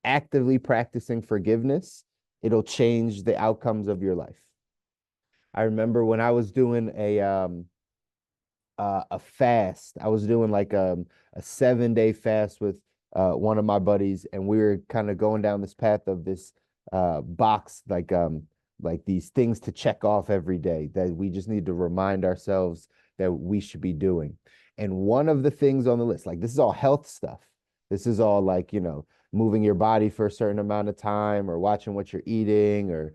actively practicing forgiveness, it'll change the outcomes of your life. I remember when I was doing a fast. I was doing like a 7 day fast with one of my buddies, and we were kind of going down this path of this box, like these things to check off every day that we just need to remind ourselves that we should be doing. And one of the things on the list, like this is all health stuff. This is all like, moving your body for a certain amount of time or watching what you're eating or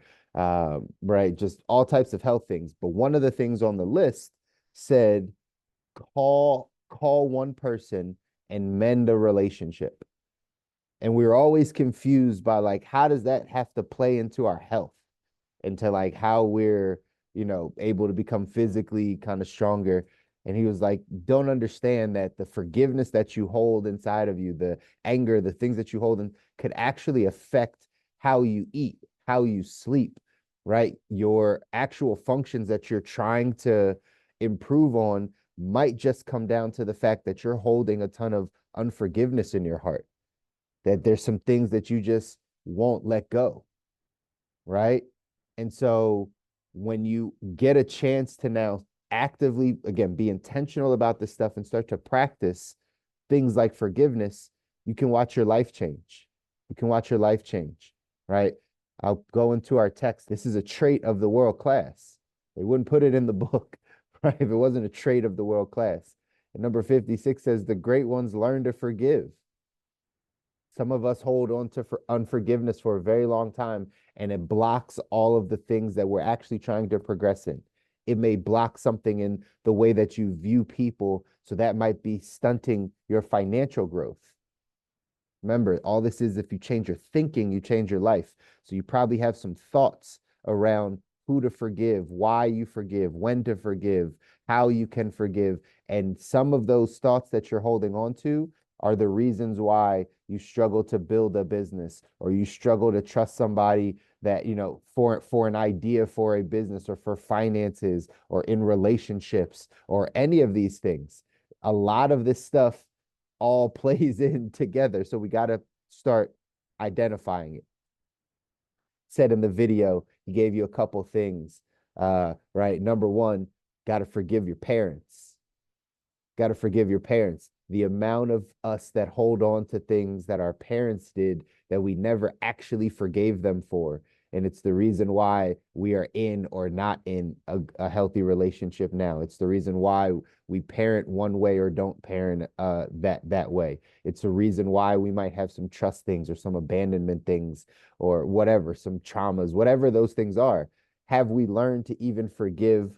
right, just all types of health things. But one of the things on the list said call one person and mend a relationship. And we were always confused by like how does that have to play into our health, into like how we're able to become physically kind of stronger. And he was like, don't understand that the forgiveness that you hold inside of you, the anger, the things that you hold in, could actually affect how you eat, how you sleep, right? Your actual functions that you're trying to improve on might just come down to the fact that you're holding a ton of unforgiveness in your heart, that there's some things that you just won't let go, right? And so when you get a chance to now actively, again, be intentional about this stuff and start to practice things like forgiveness, you can watch your life change. You can watch your life change, right? I'll go into our text. This is a trait of the world class. They wouldn't put it in the book, right? If it wasn't a trait of the world class. And number 56 says, the great ones learn to forgive. Some of us hold on to unforgiveness for a very long time, and it blocks all of the things that we're actually trying to progress in. It may block something in the way that you view people, so that might be stunting your financial growth. Remember, all this is if you change your thinking, you change your life. So you probably have some thoughts around who to forgive, why you forgive, when to forgive, how you can forgive. And some of those thoughts that you're holding on to are the reasons why you struggle to build a business or you struggle to trust somebody that, for an idea for a business or for finances or in relationships or any of these things. A lot of this stuff all plays in together. So we got to start identifying it. Said in the video, he gave you a couple things. Right. Number one, got to forgive your parents. Got to forgive your parents. The amount of us that hold on to things that our parents did that we never actually forgave them for. And it's the reason why we are in or not in a healthy relationship now. It's the reason why we parent one way or don't parent that way. It's the reason why we might have some trust things or some abandonment things or whatever, some traumas, whatever those things are. Have we learned to even forgive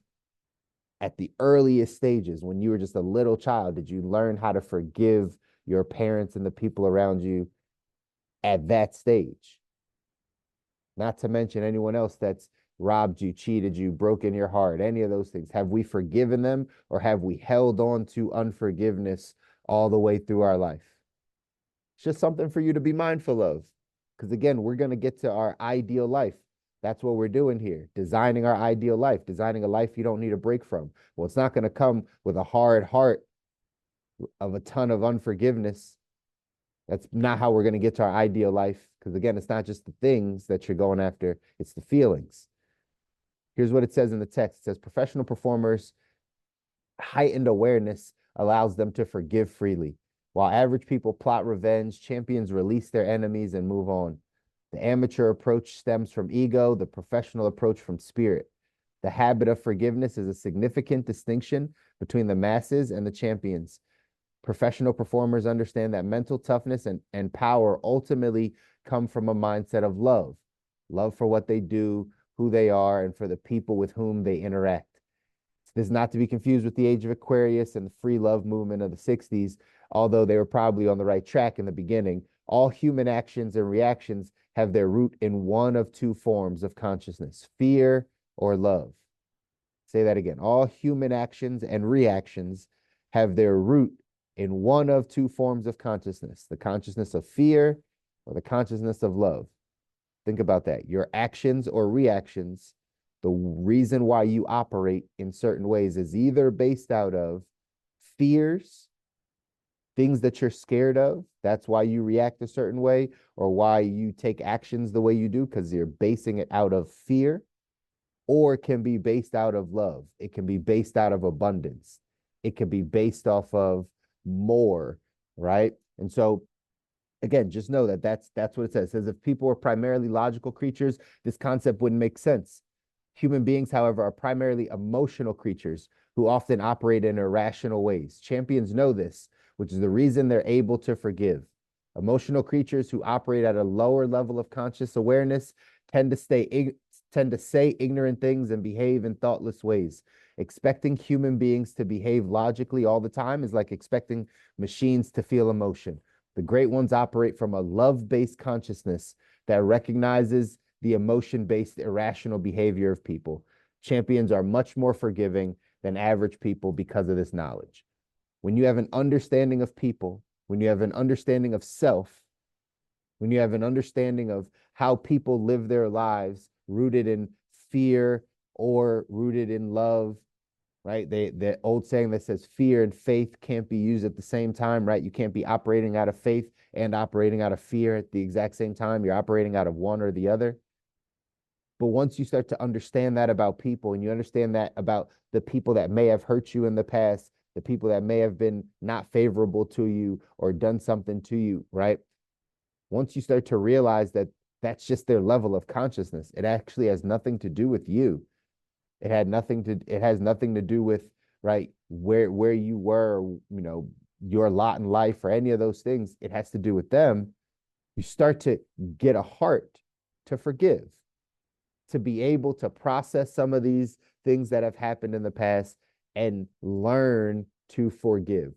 at the earliest stages when you were just a little child? Did you learn how to forgive your parents and the people around you at that stage? Not to mention anyone else that's robbed you, cheated you, broken your heart, any of those things. Have we forgiven them or have we held on to unforgiveness all the way through our life? It's just something for you to be mindful of. Because again, we're going to get to our ideal life. That's what we're doing here, designing our ideal life, designing a life you don't need a break from. Well, it's not going to come with a hard heart of a ton of unforgiveness. That's not how we're going to get to our ideal life. Because again, it's not just the things that you're going after, it's the feelings. Here's what it says in the text. It says professional performers' heightened awareness allows them to forgive freely. While average people plot revenge, champions release their enemies and move on. The amateur approach stems from ego, the professional approach from spirit. The habit of forgiveness is a significant distinction between the masses and the champions. Professional performers understand that mental toughness and power ultimately come from a mindset of love, love for what they do, who they are, and for the people with whom they interact. This is not to be confused with the age of Aquarius and the free love movement of the 60s, although they were probably on the right track in the beginning. All human actions and reactions have their root in one of two forms of consciousness, fear or love. Say that again. All human actions and reactions have their root in one of two forms of consciousness, the consciousness of fear or the consciousness of love. Think about that. Your actions or reactions, the reason why you operate in certain ways is either based out of fears, things that you're scared of. That's why you react a certain way or why you take actions the way you do, because you're basing it out of fear, or it can be based out of love. It can be based out of abundance. It can be based off of more, right? And so again, just know that that's what it says. It says if people were primarily logical creatures, this concept wouldn't make sense. Human beings, however, are primarily emotional creatures who often operate in irrational ways. Champions know this, which is the reason they're able to forgive. Emotional creatures who operate at a lower level of conscious awareness tend to say ignorant things and behave in thoughtless ways. Expecting human beings to behave logically all the time is like expecting machines to feel emotion. The great ones operate from a love-based consciousness that recognizes the emotion-based irrational behavior of people. Champions are much more forgiving than average people because of this knowledge. When you have an understanding of people, when you have an understanding of self, when you have an understanding of how people live their lives rooted in fear or rooted in love, right? The old saying that says fear and faith can't be used at the same time, right? You can't be operating out of faith and operating out of fear at the exact same time. You're operating out of one or the other. But once you start to understand that about people, and you understand that about the people that may have hurt you in the past, the people that may have been not favorable to you or done something to you, right? Once you start to realize that that's just their level of consciousness, it actually has nothing to do with you. It has nothing to do with, right, where you were, your lot in life or any of those things. It has to do with them. You start to get a heart to forgive, to be able to process some of these things that have happened in the past and learn to forgive.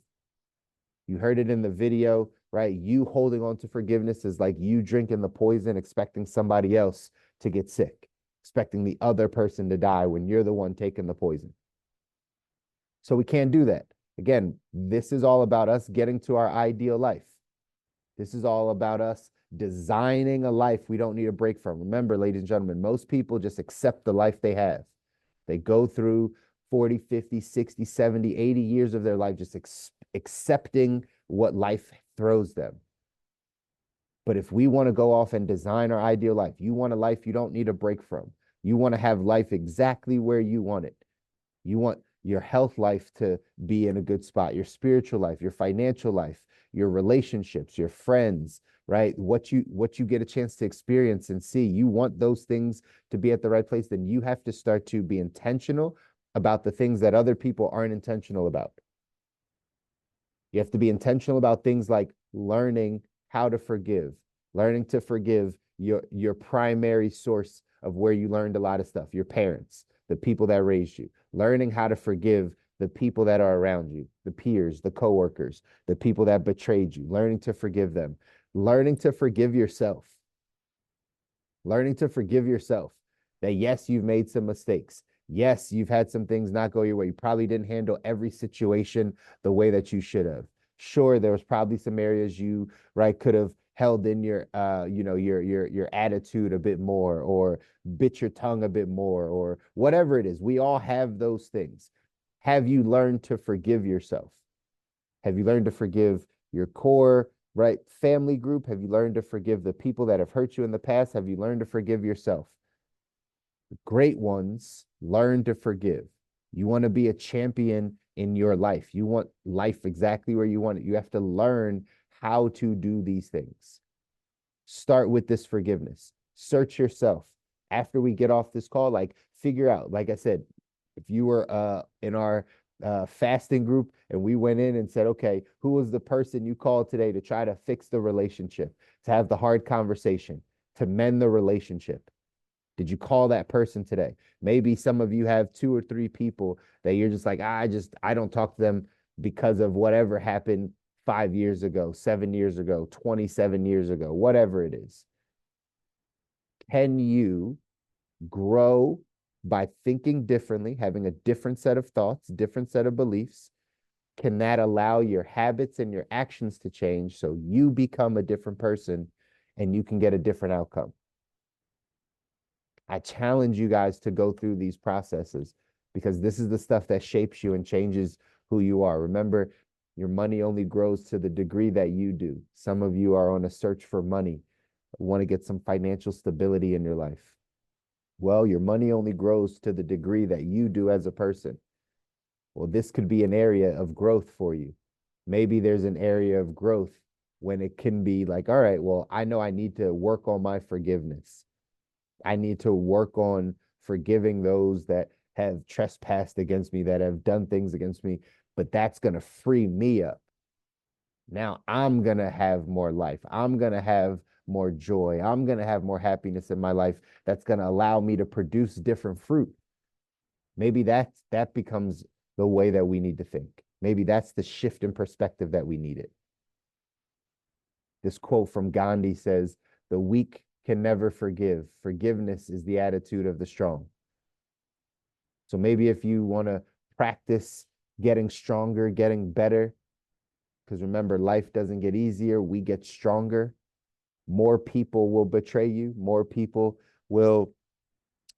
You heard it in the video, right? You holding on to forgiveness is like you drinking the poison, expecting somebody else to get sick, expecting the other person to die when you're the one taking the poison. So we can't do that. Again, this is all about us getting to our ideal life. This is all about us designing a life we don't need a break from. Remember, ladies and gentlemen, most people just accept the life they have. They go through 40, 50, 60, 70, 80 years of their life just accepting what life throws them. But if we want to go off and design our ideal life, you want a life you don't need a break from. You want to have life exactly where you want it. You want your health life to be in a good spot, your spiritual life, your financial life, your relationships, your friends, right? What you get a chance to experience and see. You want those things to be at the right place, then you have to start to be intentional about the things that other people aren't intentional about. You have to be intentional about things like learning how to forgive, learning to forgive your primary source of where you learned a lot of stuff, your parents, the people that raised you, learning how to forgive the people that are around you, the peers, the coworkers, the people that betrayed you, learning to forgive them, learning to forgive yourself, learning to forgive yourself that yes, you've made some mistakes. Yes, you've had some things not go your way. You probably didn't handle every situation the way that you should have. Sure, there was probably some areas you, right, could have held in your your attitude a bit more, or bit your tongue a bit more, or whatever it is. We all have those things. Have you learned to forgive yourself? Have you learned to forgive your core, right, family group? Have you learned to forgive the people that have hurt you in the past? Have you learned to forgive yourself? The great ones learn to forgive. You want to be a champion in your life. You want life exactly where you want it. You have to learn how to do these things. Start with this forgiveness. Search yourself. After we get off this call, like figure out, like I said, if you were in our fasting group and we went in and said, okay, who was the person you called today to try to fix the relationship, to have the hard conversation, to mend the relationship? Did you call that person today? Maybe some of you have 2 or 3 people that you're just like, I don't talk to them because of whatever happened 5 years ago, 7 years ago, 27 years ago, whatever it is. Can you grow by thinking differently, having a different set of thoughts, different set of beliefs? Can that allow your habits and your actions to change so you become a different person and you can get a different outcome? I challenge you guys to go through these processes because this is the stuff that shapes you and changes who you are. Remember, Your money only grows to the degree that you do. Some of you are on a search for money, want to get some financial stability in your life. Well, your money only grows to the degree that you do as a person. Well, this could be an area of growth for you. Maybe there's an area of growth when it can be like, all right, well, I know I need to work on my forgiveness. I need to work on forgiving those that have trespassed against me, that have done things against me, but that's going to free me up. Now I'm going to have more life. I'm going to have more joy. I'm going to have more happiness in my life. That's going to allow me to produce different fruit. Maybe that becomes the way that we need to think. Maybe that's the shift in perspective that we needed. This quote from Gandhi says, "The weak can never forgive. Forgiveness is the attitude of the strong." So maybe if you want to practice getting stronger, getting better, because remember, life doesn't get easier, we get stronger. More people will betray you. More people will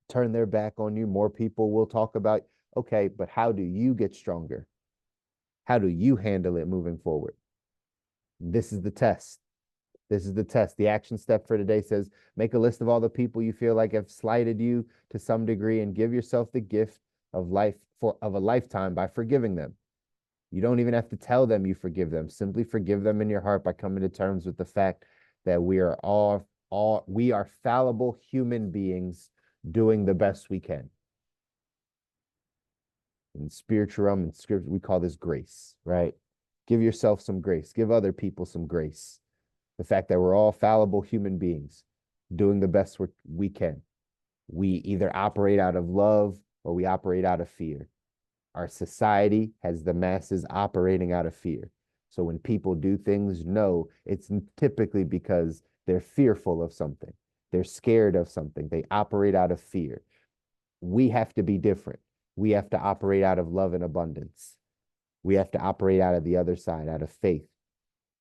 turn their back on you. More people will talk about, okay, but how do you get stronger? How do you handle it moving forward? This is the test. This is the test. The action step for today says, make a list of all the people you feel like have slighted you to some degree and give yourself the gift of life of a lifetime by forgiving them. You don't even have to tell them you forgive them. Simply forgive them in your heart by coming to terms with the fact that we are we are fallible human beings doing the best we can. In spiritual realm, in scripture, we call this grace, right? Give yourself some grace. Give other people some grace. The fact that we're all fallible human beings doing the best we can. We either operate out of love or we operate out of fear. Our society has the masses operating out of fear. So when people do things, no, it's typically because they're fearful of something. They're scared of something. They operate out of fear. We have to be different. We have to operate out of love and abundance. We have to operate out of the other side, out of faith.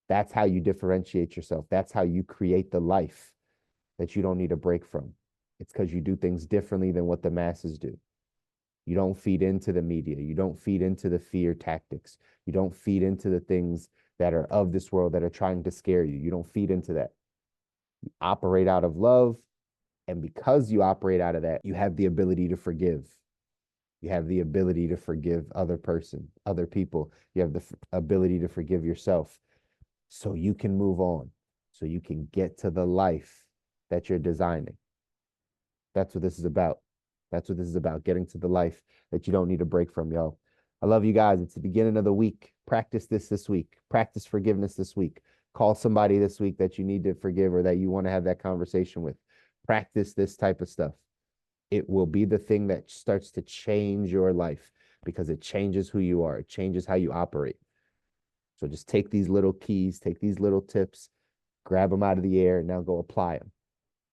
That's how you differentiate yourself. That's how you create the life that you don't need a break from. It's because you do things differently than what the masses do. You don't feed into the media. You don't feed into the fear tactics. You don't feed into the things that are of this world that are trying to scare you. You don't feed into that. You operate out of love. And because you operate out of that, you have the ability to forgive. You have the ability to forgive other people. You have the ability to forgive yourself. So you can move on. So you can get to the life that you're designing. That's what this is about. That's what this is about, getting to the life that you don't need a break from, yo. I love you guys. It's the beginning of the week. Practice this week. Practice forgiveness this week. Call somebody this week that you need to forgive or that you want to have that conversation with. Practice this type of stuff. It will be the thing that starts to change your life because it changes who you are. It changes how you operate. So just take these little keys, take these little tips, grab them out of the air, and now go apply them.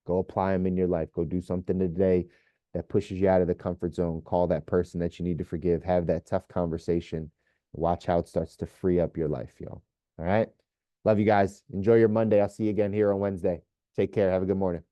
Go apply them in your life. Go do something today that pushes you out of the comfort zone. Call that person that you need to forgive. Have that tough conversation. Watch how it starts to free up your life, yo. All right? Love you guys. Enjoy your Monday. I'll see you again here on Wednesday. Take care. Have a good morning.